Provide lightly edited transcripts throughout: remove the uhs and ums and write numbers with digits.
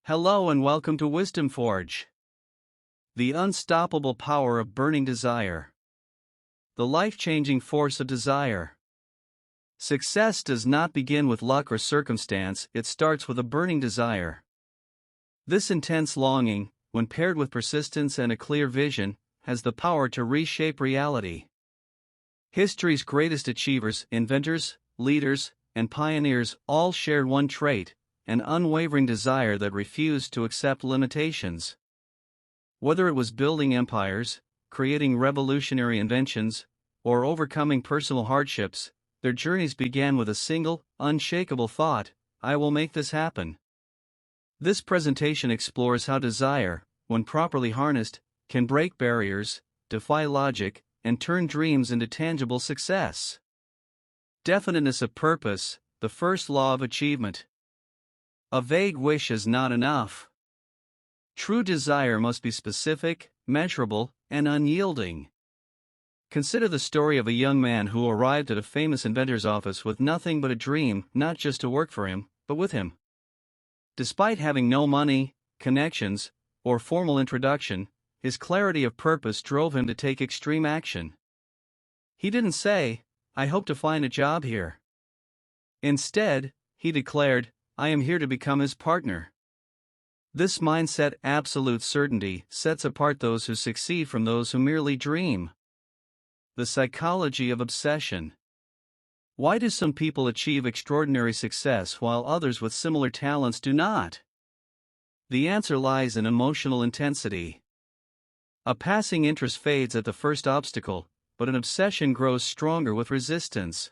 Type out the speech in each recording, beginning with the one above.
Hello and welcome to Wisdom Forge. The unstoppable power of burning desire. The life-changing force of desire. Success does not begin with luck or circumstance, it starts with a burning desire. This intense longing, when paired with persistence and a clear vision, has the power to reshape reality. History's greatest achievers, inventors, leaders, and pioneers all shared one trait: an unwavering desire that refused to accept limitations. Whether it was building empires, creating revolutionary inventions, or overcoming personal hardships, their journeys began with a single, unshakable thought: I will make this happen. This presentation explores how desire, when properly harnessed, can break barriers, defy logic, and turn dreams into tangible success. Definiteness of purpose, the first law of achievement. A vague wish is not enough. True desire must be specific, measurable, and unyielding. Consider the story of a young man who arrived at a famous inventor's office with nothing but a dream, not just to work for him, but with him. Despite having no money, connections, or formal introduction, his clarity of purpose drove him to take extreme action. He didn't say, "I hope to find a job here." Instead, he declared, "I am here to become his partner." This mindset, absolute certainty, sets apart those who succeed from those who merely dream. The psychology of obsession. Why do some people achieve extraordinary success while others with similar talents do not? The answer lies in emotional intensity. A passing interest fades at the first obstacle, but an obsession grows stronger with resistance.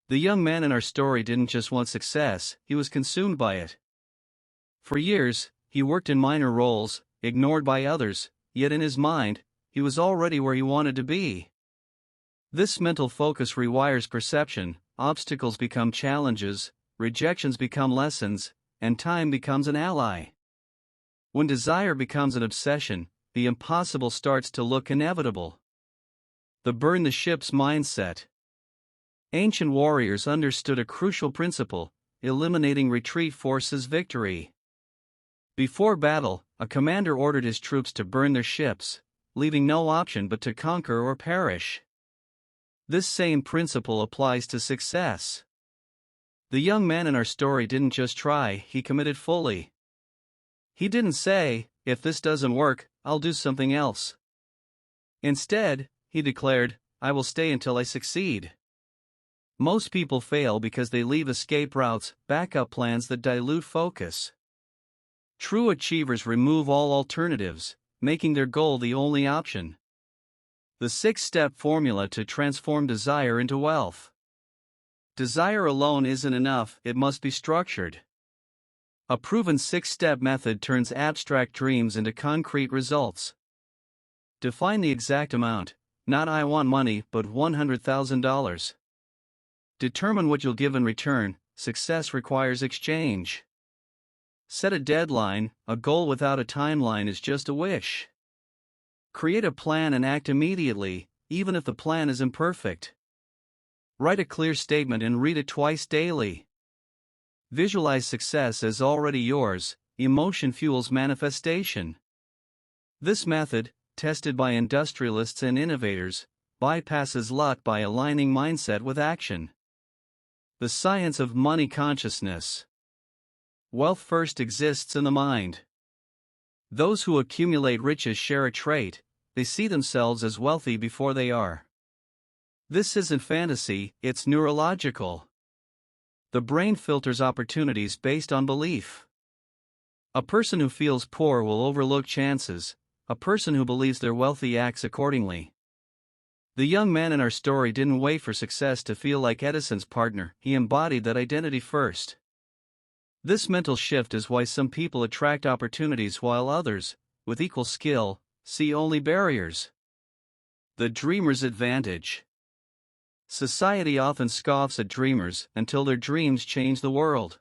The young man in our story didn't just want success, he was consumed by it. For years, he worked in minor roles, ignored by others, yet in his mind, he was already where he wanted to be. This mental focus rewires perception: obstacles become challenges, rejections become lessons, and time becomes an ally. When desire becomes an obsession, the impossible starts to look inevitable. The burn the ships mindset. Ancient warriors understood a crucial principle: eliminating retreat forces victory. Before battle, a commander ordered his troops to burn their ships, leaving no option but to conquer or perish. This same principle applies to success. The young man in our story didn't just try, he committed fully. He didn't say, "If this doesn't work, I'll do something else." Instead, he declared, "I will stay until I succeed." Most people fail because they leave escape routes, backup plans that dilute focus. True achievers remove all alternatives, making their goal the only option. The 6-step formula to transform desire into wealth. Desire alone isn't enough, it must be structured. A proven 6-step method turns abstract dreams into concrete results. Define the exact amount, not "I want money," but $100,000. Determine what you'll give in return, success requires exchange. Set a deadline, a goal without a timeline is just a wish. Create a plan and act immediately, even if the plan is imperfect. Write a clear statement and read it twice daily. Visualize success as already yours, emotion fuels manifestation. This method, tested by industrialists and innovators, bypasses luck by aligning mindset with action. The science of money consciousness. Wealth first exists in the mind. Those who accumulate riches share a trait: they see themselves as wealthy before they are. This isn't fantasy, it's neurological. The brain filters opportunities based on belief. A person who feels poor will overlook chances, a person who believes they're wealthy acts accordingly. The young man in our story didn't wait for success to feel like Edison's partner, he embodied that identity first. This mental shift is why some people attract opportunities while others, with equal skill, see only barriers. The dreamer's advantage. Society often scoffs at dreamers until their dreams change the world.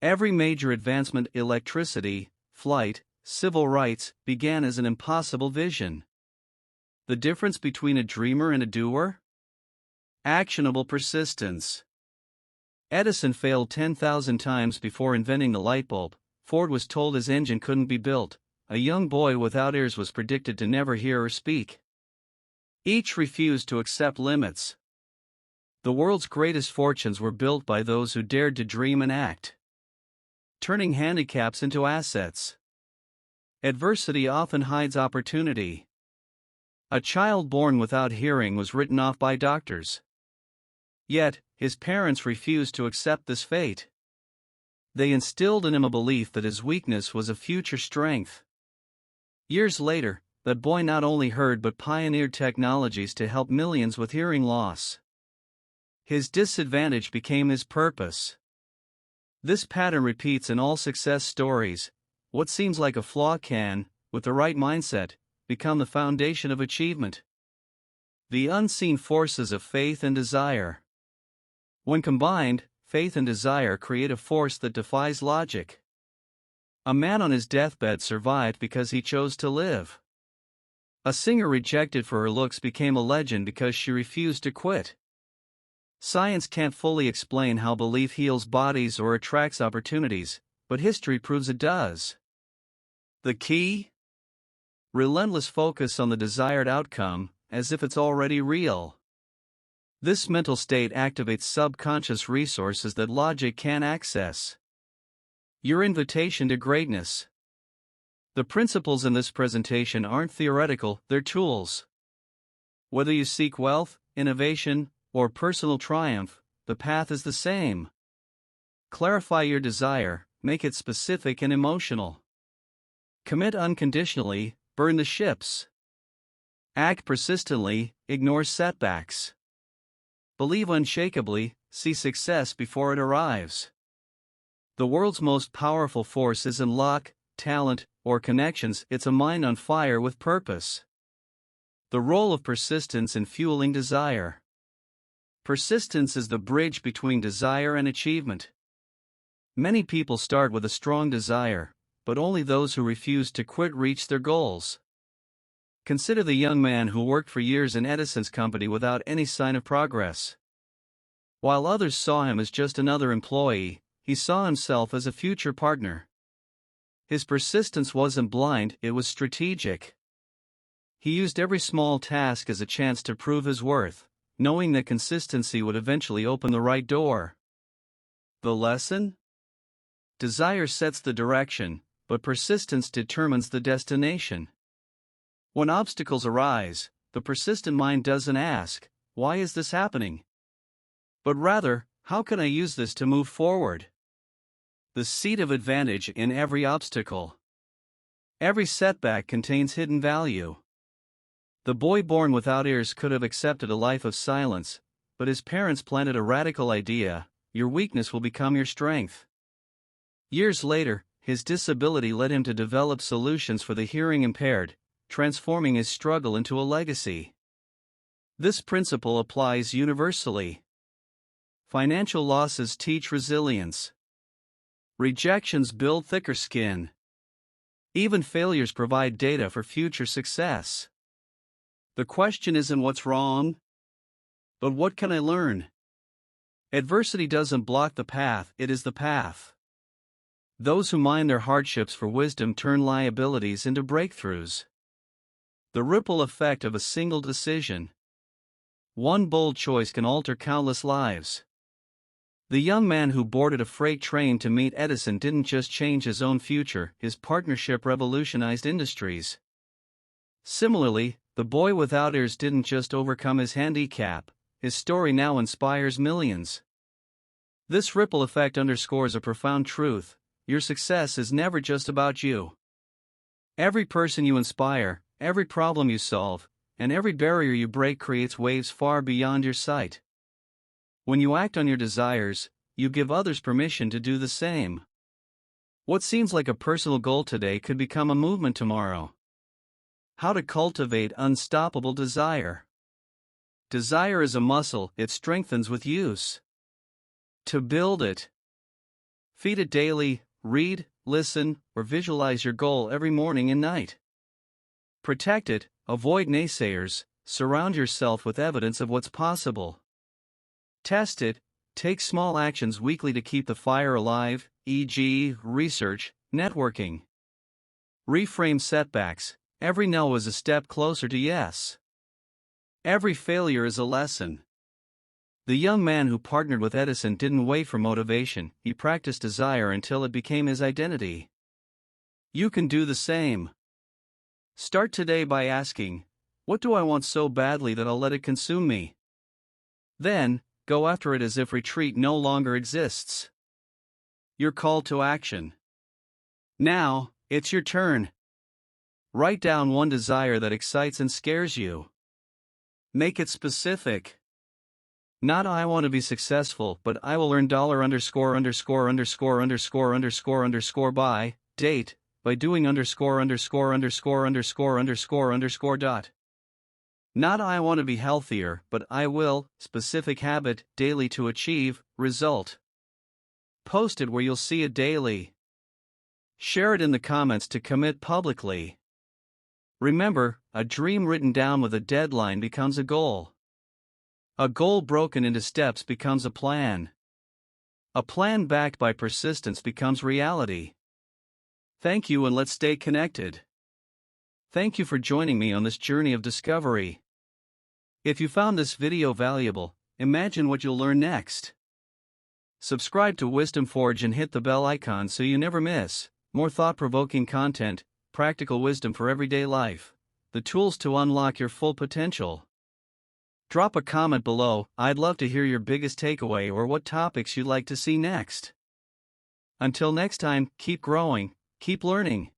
Every major advancement, electricity, flight, civil rights, began as an impossible vision. The difference between a dreamer and a doer? Actionable persistence. Edison failed 10,000 times before inventing the light bulb, Ford was told his engine couldn't be built. A young boy without ears was predicted to never hear or speak. Each refused to accept limits. The world's greatest fortunes were built by those who dared to dream and act, turning handicaps into assets. Adversity often hides opportunity. A child born without hearing was written off by doctors. Yet, his parents refused to accept this fate. They instilled in him a belief that his weakness was a future strength. Years later, that boy not only heard but pioneered technologies to help millions with hearing loss. His disadvantage became his purpose. This pattern repeats in all success stories. What seems like a flaw can, with the right mindset, become the foundation of achievement. The unseen forces of faith and desire. When combined, faith and desire create a force that defies logic. A man on his deathbed survived because he chose to live. A singer rejected for her looks became a legend because she refused to quit. Science can't fully explain how belief heals bodies or attracts opportunities, but history proves it does. The key? Relentless focus on the desired outcome, as if it's already real. This mental state activates subconscious resources that logic can't access. Your invitation to greatness. The principles in this presentation aren't theoretical, they're tools. Whether you seek wealth, innovation, or personal triumph, the path is the same. Clarify your desire, make it specific and emotional. Commit unconditionally, burn the ships. Act persistently, ignore setbacks. Believe unshakably, see success before it arrives. The world's most powerful force isn't luck, talent, or connections, it's a mind on fire with purpose. The role of persistence in fueling desire. Persistence is the bridge between desire and achievement. Many people start with a strong desire, but only those who refuse to quit reach their goals. Consider the young man who worked for years in Edison's company without any sign of progress. While others saw him as just another employee, he saw himself as a future partner. His persistence wasn't blind, it was strategic. He used every small task as a chance to prove his worth, knowing that consistency would eventually open the right door. The lesson? Desire sets the direction, but persistence determines the destination. When obstacles arise, the persistent mind doesn't ask, "Why is this happening?" but rather, "How can I use this to move forward?" The seed of advantage in every obstacle. Every setback contains hidden value. The boy born without ears could have accepted a life of silence, but his parents planted a radical idea: your weakness will become your strength. Years later, his disability led him to develop solutions for the hearing impaired, transforming his struggle into a legacy. This principle applies universally. Financial losses teach resilience. Rejections build thicker skin. Even failures provide data for future success. The question isn't what's wrong, but what can I learn? Adversity doesn't block the path, it is the path. Those who mine their hardships for wisdom turn liabilities into breakthroughs. The ripple effect of a single decision. One bold choice can alter countless lives. The young man who boarded a freight train to meet Edison didn't just change his own future, his partnership revolutionized industries. Similarly, the boy without ears didn't just overcome his handicap, his story now inspires millions. This ripple effect underscores a profound truth: your success is never just about you. Every person you inspire, every problem you solve, and every barrier you break creates waves far beyond your sight. When you act on your desires, you give others permission to do the same. What seems like a personal goal today could become a movement tomorrow. How to cultivate unstoppable desire. Desire is a muscle, it strengthens with use. To build it, feed it daily, read, listen, or visualize your goal every morning and night. Protect it, avoid naysayers, surround yourself with evidence of what's possible. Test it, take small actions weekly to keep the fire alive, e.g., research, Networking. Reframe setbacks. Every no is a step closer to yes. Every failure is a lesson. The young man who partnered with Edison didn't wait for motivation, he practiced desire until it became his identity. You can do the same. Start today by asking, what do I want so badly that I'll let it consume me? Then, go after it as if retreat no longer exists. Your call to action. Now, it's your turn. Write down one desire that excites and scares you. Make it specific. Not I want to be successful, but I will earn $_____ by date by doing ____________. Not I want to be healthier, but I will specific habit daily to achieve result. Post it where you'll see it daily. Share it in the comments to commit publicly. Remember, a dream written down with a deadline becomes a goal. A goal broken into steps becomes a plan. A plan backed by persistence becomes reality. Thank you, and let's stay connected. Thank you for joining me on this journey of discovery. If you found this video valuable, imagine what you'll learn next. Subscribe to Wisdom Forge and hit the bell icon so you never miss more thought-provoking content, practical wisdom for everyday life, the tools to unlock your full potential. Drop a comment below. I'd love to hear your biggest takeaway or what topics you'd like to see next. Until next time, keep growing, keep learning.